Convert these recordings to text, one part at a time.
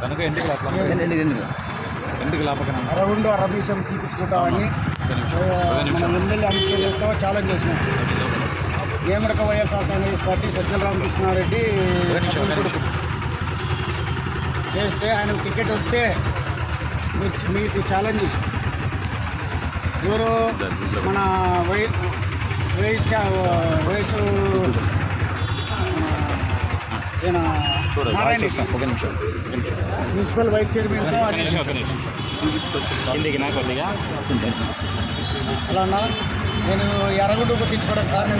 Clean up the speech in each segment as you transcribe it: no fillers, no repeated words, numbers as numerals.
కనుక ఎందుకు లాపకం అరగుండు అరబీసం తీపించుకుంటామని మన ఎమ్మెల్యే అనుచరులతో ఛాలెంజ్ చేసినాం. ఏమడక వైఎస్ఆర్ కాంగ్రెస్ పార్టీ సజ్జల రామకృష్ణారెడ్డి చేస్తే ఆయనకు టికెట్ వస్తే మీకు ఛాలెంజ్ ఎవరు మన వయసు నారాయణ మున్సిపల్ వైస్ చైర్మన్తో అలా అన్నా నేను అరగుండు కొట్టించుకోవడానికి కారణం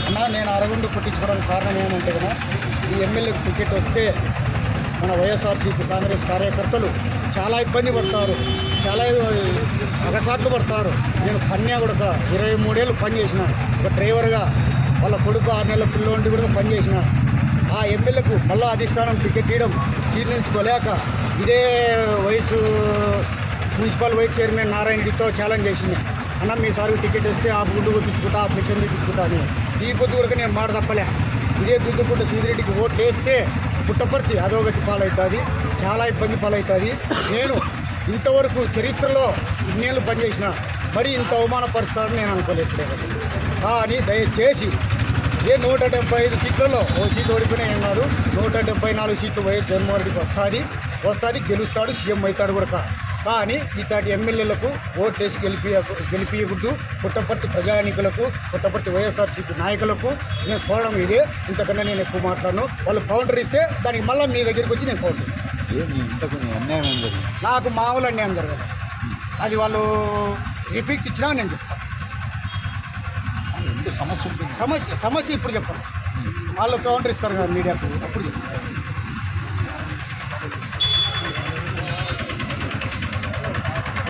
అన్నా నేను అరగుండు కొట్టించుకోవడానికి కారణం ఏమంటే కదా ఈ ఎమ్మెల్యేకి టికెట్ వస్తే మన వైఎస్ఆర్సీపీ కాంగ్రెస్ కార్యకర్తలు చాలా ఇబ్బంది పడతారు, చాలా అగసాట్లు పడతారు. నేను పన్యా కూడా 23 ఏళ్ళు పనిచేసిన ఒక డ్రైవర్గా, వాళ్ళ కొడుకు 6 నెలల పిల్లోంటి కూడా పనిచేసిన. ఆ ఎమ్మెల్యేకు మళ్ళా అధిష్టానం టికెట్ ఇవ్వడం జీర్ణించుకోలేక ఇదే వయసు మున్సిపల్ వైస్ చైర్మన్ నారాయణగిరితో ఛాలెంజ్ చేసింది. అన్న మీసారి టికెట్ వస్తే ఆ గుడ్డు కొట్టించుకుంటా, ఆ మిషన్ తెప్పించుకుంటా అని. ఈ గుద్దు కూడా నేను మాట తప్పలే. ఇదే గుద్దుకుంటూ సీదిరెడ్డికి ఓట్లు వేస్తే పుట్టపర్తి అధోగతి పాలవుతుంది, చాలా ఇబ్బంది పాలవుతుంది. నేను ఇంతవరకు చరిత్రలో ఇన్నేళ్ళు పనిచేసిన మరి ఇంత అవమానపరుస్తారని నేను అనుకోలేదు. కానీ దయచేసి 175 సీట్లలో ఓ సీట్ ఓడిపోయినా ఏం కాదు, 174 సీట్లు వైఎస్ జగన్మోహన్ రెడ్డికి వస్తుంది, గెలుస్తాడు, సీఎం అవుతాడు కూడా. కానీ ఇట్లాంటి ఎమ్మెల్యేలకు ఓట్లేసి గెలిపియకూడదు. పుట్టపర్తి ప్రజానికులకు, పుట్టపర్తి వైఎస్ఆర్సీపీ నాయకులకు నేను కోరడం ఇదే. ఇంతకన్నా నేను ఎక్కువ మాట్లాడను. వాళ్ళు కౌంటర్ ఇస్తే దానికి మళ్ళీ మీ దగ్గరికి వచ్చి నేను కౌంటర్ ఇస్తాను. నాకు మామూలు అన్యాయం జరగదు, అది వాళ్ళు రిపీట్ ఇచ్చినా నేను చెప్తాను. సమస్య ఇప్పుడు చెప్పను, వాళ్ళు కౌంటర్ ఇస్తారు కదా మీడియాకు, అప్పుడు చెప్తాను.